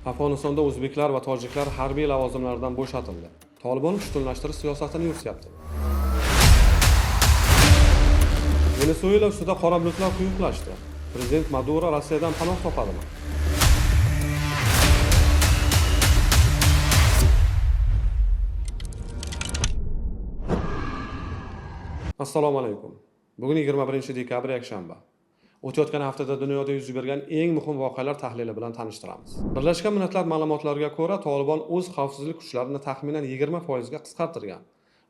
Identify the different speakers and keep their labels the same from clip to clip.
Speaker 1: Afg'onistonda o'zbeklar va tojiklar harbiy lavozimlardan bo'shatildi. Tolibon pushtunlashtirish siyosatini yurityapti. Venesuela ustida qora bulutlar quyuqlashdi. Prezident Maduro Rossiyadan panoh topadimi? Assalomu alaykum. Bugun 21-dekabr yakshanba. O'tayotgan haftada dunyoda yuz bergan eng muhim voqealar tahlili bilan tanishtiramiz. Birlashgan Millatlar ma'lumotlariga ko'ra, Tolibon o'z xavfsizlik kuchlarini taxminan 20% ga qisqartirgan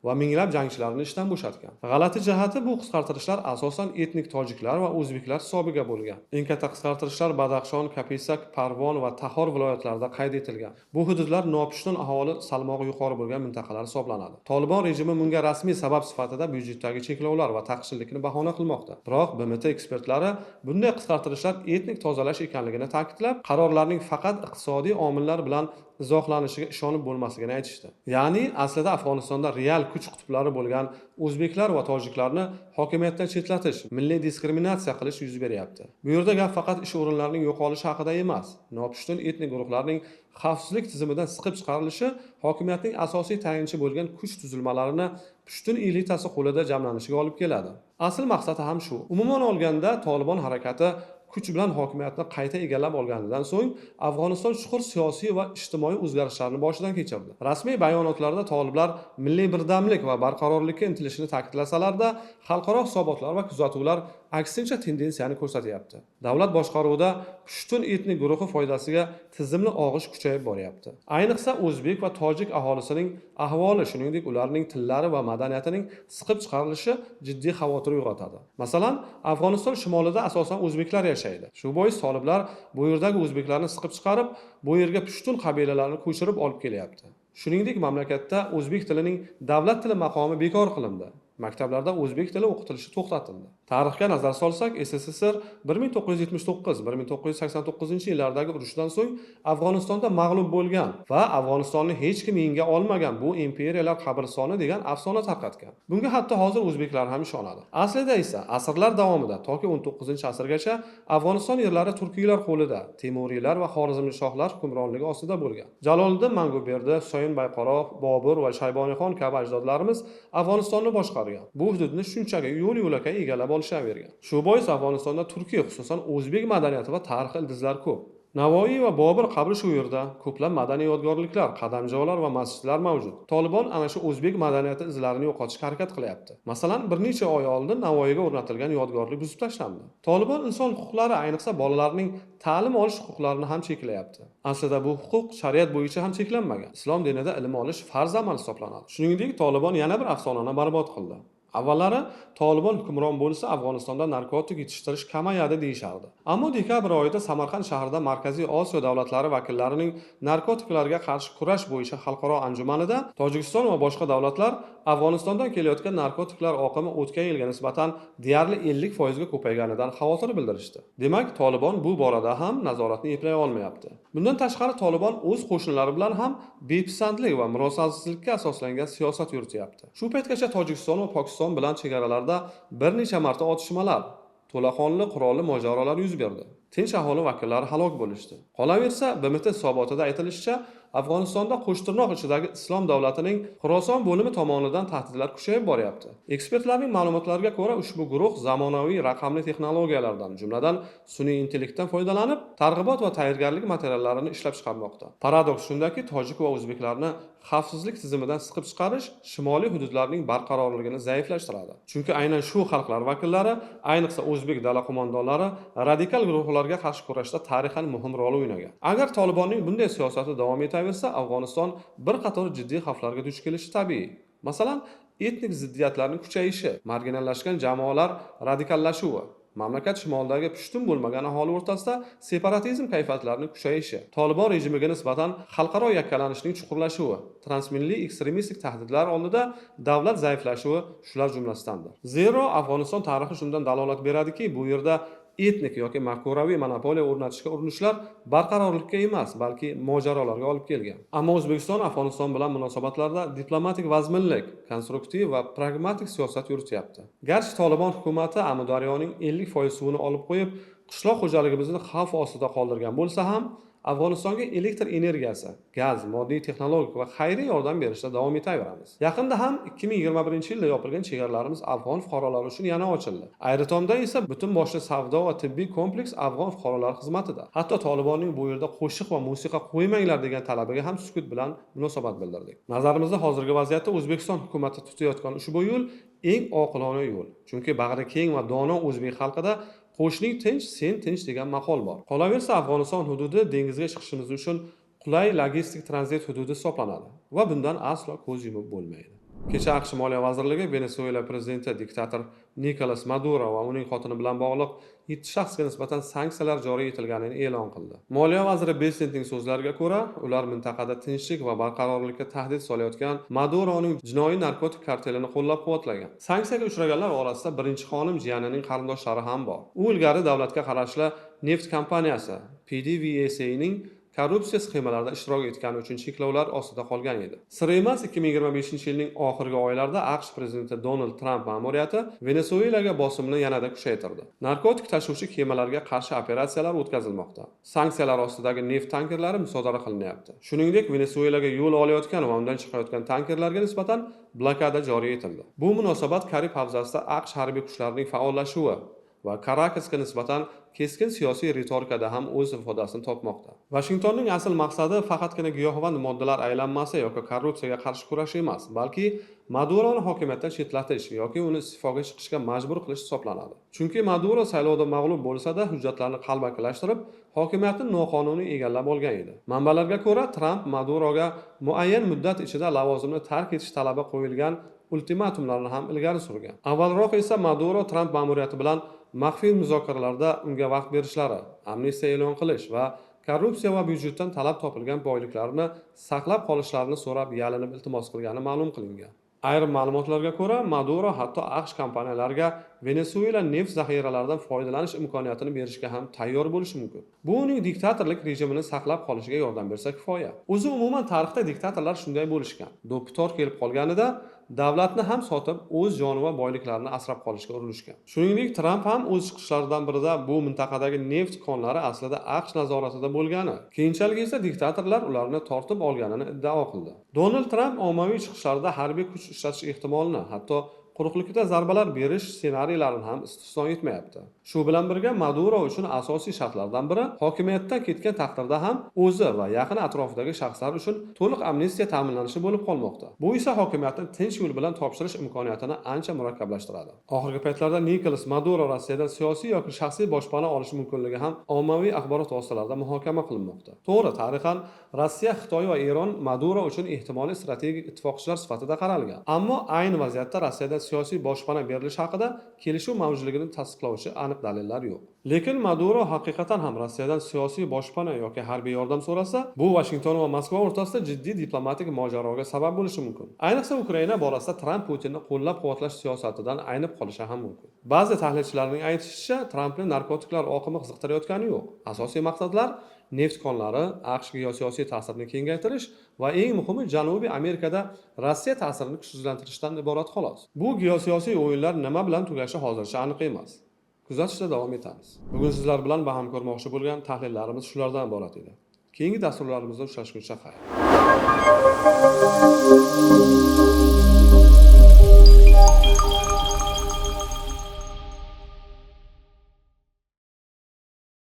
Speaker 1: va minglab jangchilarni ishdan bo'shatgan. G'alati jihati, bu qisqartirishlar asosan etnik tojiklar va o'zbeklar hisobiga bo'lgan. Eng katta qisqartirishlar Badaxshon, Kapisak, Parvon va Tahor viloyatlarida qayd etilgan. Bu hududlar nopushton aholi salmog'i yuqori bo'lgan mintaqalar hisoblanadi. Tolibon rejimi bunga rasmiy sabab sifatida byudjetdagi cheklovlar va taqchillikni bahona qilmoqda. Biroq BMT ekspertlari bunday qisqartirishlar etnik tozalash ekanligini ta'kidlab, qarorlarning faqat iqtisodiy omillar bilan izohlanishiga ishonib bo'lmasligini aytishdi. Ya'ni aslida Afg'onistonda real kuch qutublari bo'lgan o'zbeklar va tojiklarni hokimiyatdan chetlatish, milliy diskriminatsiya qilish yuz beryapti. Bu yerda gap faqat ish o'rinlarining yo'qolishi haqida emas. Nopushton etnik guruhlarning xavfsizlik tizimidan siqib chiqarilishi hokimiyatning asosiy tayanchi bo'lgan kuch tuzilmalarini pushtun elitasi qo'lida jamlanishiga olib keladi. Asl maqsadi ham shu. Umuman olganda, Tolibon harakati kuch bilan hokimiyatni qayta egallab olganidan so'ng Afg'oniston chuqur siyosiy va ijtimoiy o'zgarishlarni boshidan kechirdi. Rasmiy bayonotlarda toliblar milliy birdamlik va barqarorlikka intilishini ta'kidlasalar-da, xalqaro hisobotlar va kuzatuvlar aksincha tendensiyani ko'rsatyapti. Davlat boshqaruvida pushtun etnik guruhi foydasiga tizimli og'ish kuchayib boryapti. Ayniqsa o'zbek va tojik aholisining ahvoli, shuningdek ularning tillari va madaniyatining siqib chiqarilishi jiddiy xavotir uyg'otadi. Masalan, Afg'oniston shimolida asosan o'zbeklar yashaydi. Shu bois toliblar bu yerdagi o'zbeklarni siqib chiqarib, bu yerga pushtun qabilalarini ko'chirib olib kelyapti. Shuningdek, mamlakatda o'zbek tilining davlat tili maqomi bekor qilindi. Maktablarda o'zbek tili o'qitilishi to'xtatildi. Tarixga nazar solsak, SSSR 1979-1989-yillardagi urushdan so'ng Afg'onistonda mag'lub bo'lgan va Afg'onistonni hech kim yenga olmagan bu imperiyalar qabristoni degan afsona tarqatgan. Bunga hatto hozir o'zbeklar ham ishonadi. Aslida esa asrlar davomida toki 19-asrgacha Afg'oniston yerlari turkiylar qo'lida, Temuriylar va Xorazmshohlar hukmronligi ostida bo'lgan. Jaloliddin Manguberdi, Husayn Bayqarov, Bobur va Shayboniyxon kabi ajdodlarimiz Afg'onistonni boshqargan. Bu hududni shunchaki yo'l-yo'lakay egallab olishavergan. Shu bois Afg'onistonda Turkiya, xususan o'zbek madaniyati va tarixi ildizlari ko'p. Navoiy va Bobur qabri shu yerda, ko'plab madaniy yodgorliklar, qadamjolar va masjidlar mavjud. Tolibon ana shu o'zbek madaniyati izlarini yo'qotishga harakat qilyapti. Masalan, bir necha oy oldin Navoiyga o'rnatilgan yodgorlik buzib tashlandi. Tolibon inson huquqlari, ayniqsa bolalarning ta'lim olish huquqlarini ham cheklayapti. Aslida bu huquq shariat bo'yicha ham cheklanmagan. Islom dinida ilm olish farz amal hisoblanadi. Shuningdek, Tolibon yana bir afsonani barbod qildi. Avvallari Tolibon hukmron bo'lsa, Afg'onistonda narkotik yetishtirish kamayadi deyishardi. Ammo dekabr oyida Samarqand shahrida Markaziy Osiyo davlatlari vakillarining narkotiklarga qarshi kurash bo'yicha xalqaro anjumanida Tojikiston va boshqa davlatlar Afg'onistondan kelayotgan narkotiklar oqimi o'tgan yilga nisbatan deyarli 50% ga ko'payganidan xavotir bildirishdi. Demak, Tolibon bu borada ham nazoratni eplay olmayapti. Bundan tashqari, Tolibon o'z qo'shinlari bilan ham bepisandlik va murosasizlikka asoslangan siyosat yurityapti. Shu paytgacha Tojikiston va Pokiston bilan chegaralarda bir necha marta otishmalar, to'laqonli qurolli mojarolar yuz berdi. Tinch aholi vakillari halok bo'lishdi. Qolaversa, BMT hisobotida aytilishicha, Afg'onistonda qo'shtirnoq ichidagi islom davlatining Xuroson bo'limi tomonidan tahdidlar kuchayib boryapti. Ekspertlarning ma'lumotlariga ko'ra, ushbu guruh zamonaviy raqamli texnologiyalardan, jumladan sun'iy intellektdan foydalanib, targ'ibot va tayyorgarlik materiallarini ishlab chiqarmoqda. Paradoks shundaki, tojik va o'zbeklarni xavfsizlik tizimidan siqib chiqarish shimoliy hududlarning barqarorligini zaiflashtiradi. Chunki aynan shu xalqlar vakillari, ayniqsa o'zbek dala qo'mondonlari radikal guruhlarga qarshi kurashda tarixan muhim rol o'ynagan. Agar Tolibonning bunday siyosati davom etaversa, Afg'oniston bir qator jiddiy xavflarga duch kelishi tabiiy. Masalan, etnik ziddiyatlarning kuchayishi, marginallashgan jamoalar radikallashuvi, mamlakat shimolidagi pushtun bo'lmagan aholi o'rtasida separatizm kayfiyatlarining kuchayishi, Tolibon rejimiga nisbatan xalqaro yakkalanishning chuqurlashuvi, transmilliy ekstremistik tahdidlar oldida davlat zaiflashuvi shular jumlasidandir. Zero Afg'oniston tarixi shundan dalolat beradiki, bu yerda etnik yoki mafkuraviy monopoliya o'rnatishga urinishlar barqarorlikka emas, balki mojarolarga olib kelgan. Ammo O'zbekiston Afg'oniston bilan munosabatlarda diplomatik vazminlik, konstruktiv va pragmatik siyosat yurityapti. Garchi Tolibon hukumati Amudaryoning 50% suvini olib qo'yib, qishloq xo'jaligimizni xavf ostida qoldirgan bo'lsa ham, Afg'onistonga elektr energiyasi, gaz, moddiy texnologik va xayriy yordam berishda davom etaveramiz. Yaqinda ham 2021-yilda yopilgan chegaralarimiz afg'on fuqarolari uchun yana ochildi. Ayritomda esa butun boshli savdo va tibbiy kompleks afg'on fuqarolari xizmatida. Hatto Tolibonning bu yerda qo'shiq va musiqa qo'ymanglar degan talabiga ham sukut bilan munosabat bildirdik. Nazarimizda hozirgi vaziyatda O'zbekiston hukumati tutayotgan ushbu yo'l eng oqilona yo'l. Chunki bag'ri keng va dono o'zbek xalqida qo'shning tinch, sen tinch degan maqol bor. Qolaversa, Afg'oniston hududi dengizga chiqishimiz uchun qulay logistik tranzit hududi hisoblanadi va bundan aslo ko'z yumib bo'lmaydi. Kecha AQSh Moliya vazirligi Venesuela prezidenti diktator Nikolas Maduro va uning xotini bilan bog'liq 7 shaxsga nisbatan sanksiyalar joriy etilganini e'lon qildi. Moliya vaziri Besentning so'zlariga ko'ra, ular mintaqada tinchlik va barqarorlikka tahdid solayotgan Maduroning jinoiy narkotik kartelini qo'llab-quvvatlagan. Sanksiyaga uchraganlar orasida birinchi xonim jiyanining qarindoshlari ham bor. U ilgari davlatga qarashli neft kompaniyasi PDVSA'ning korrupsiya sxemalarida ishtirok etgani uchun cheklovlar ostida qolgan edi. Sir emas, 2025-yilning oxirgi oylarida AQSh prezidenti Donald Tramp ma'muriyati Venesuelaga bosimni yanada kuchaytirdi. Narkotik tashuvchi kemalarga qarshi operatsiyalar o'tkazilmoqda. Sanksiyalar ostidagi neft tankerlari musodara qilinyapti. Shuningdek, Venesuelaga yo'l olayotgan va undan chiqayotgan tankerlarga nisbatan blokada joriy etildi. Bu munosabat Karib havzasida AQSh harbiy kuchlarining faollashuvi va Karakasga nisbatan keskin siyosiy ritorikada ham o'z ifodasini topmoqda. Vashingtonning asl maqsadi faqatgina giyohvand moddalar aylanmasi yoki korrupsiyaga qarshi kurash emas, balki Maduroni hokimiyatdan chetlatish yoki uni iste'foga chiqishga majbur qilish hisoblanadi. Chunki Maduro saylovda mag'lub bo'lsa-da, hujjatlarni qalbakilashtirib, hokimiyatni noqonuniy egallab olgan edi. Manbalarga ko'ra, Tramp Maduroga muayyan muddat ichida lavozimni tark etish talabi qo'yilgan ultimatumlarni ham ilgari surgan. Avvalroq esa Maduro Tramp ma'muriyati bilan maxfiy muzokaralarda unga vaqt berishlari, amnistiya e'lon qilish va korrupsiya va byudjetdan talab topilgan boyliklarni saqlab qolishlarini so'rab yalinib iltimos qilgani ma'lum qilingan. Ayrim ma'lumotlarga ko'ra, Maduro hatto AQSh kompaniyalariga Venesuela neft zaxiralaridan foydalanish imkoniyatini berishga ham tayyor bo'lishi mumkin. Bu uning diktatorlik rejimini saqlab qolishiga yordam bersa kifoya. O'zi umuman tarixda diktatorlar shunday bo'lishgan. Do'ppi tor kelib qolganida davlatni ham sotib, o'z joni va boyliklarini asrab qolishga urinishgan. Shuningdek, Tramp ham o'z chiqishlaridan birida bu mintaqadagi neft konlari aslida AQSh nazoratida bo'lgani, keyinchalik esa diktatorlar ularni tortib olganini iddao qildi. Donald Tramp ommaviy chiqishlarida harbiy kuch ishlatish ehtimolini, hatto quruqlikda zarbalar berish ssenariylarini ham istisno etmayapti. Shu bilan birga Maduro uchun asosiy shartlardan biri hokimiyatdan ketgan taqdirda ham o'zi va yaqin atrofidagi shaxslar uchun to'liq amnistiya ta'minlanishi bo'lib qolmoqda. Bu esa hokimiyatni tinch yo'l bilan topshirish imkoniyatini ancha murakkablashtiradi. Oxirgi paytlarda Nikolas Maduro Rossiyadan siyosiy yoki shaxsiy boshpana olish mumkinligi ham ommaviy axborot vositalarida muhokama qilinmoqda. To'g'ri, tarixan Rossiya, Xitoy va Eron Maduro uchun ehtimoliy strategik ittifoqchilar sifatida qaralgan. Ammo ayni vaziyatda Rossiyada siyosiy boshpana berilishi haqida kelishuv mavjudligini tasdiqlovchi aniq dalillar yo'q. Lekin Maduro haqiqatan ham Rossiyadan siyosiy boshpana yoki harbiy yordam so'rasa, bu Vashington va Moskva o'rtasida jiddiy diplomatik mojaroga sabab bo'lishi mumkin. Ayniqsa Ukraina borasida Tramp Putinni qo'llab-quvvatlash siyosatidan aynib qolishi ham mumkin. Ba'zi tahlilchilarning aytishicha, Trampni narkotiklar oqimi qiziqtirayotgani yo'q. Asosiy maqsadlar neft konlari, AQSh geosiyosiy ta'sirini kengaytirish va eng muhimi Janubiy Amerikada Rossiya ta'sirini kuchsizlantirishdan iborat xolos. Bu geosiyosiy o'yinlar nima bilan tugashi hozircha aniq emas. Kuzatishda davom etamiz. Bugun sizlar bilan baham ko'rmoqchi bo'lgan tahlillarimiz shulardan iborat edi. Keyingi dasturlarimizda uchrashguncha xayr.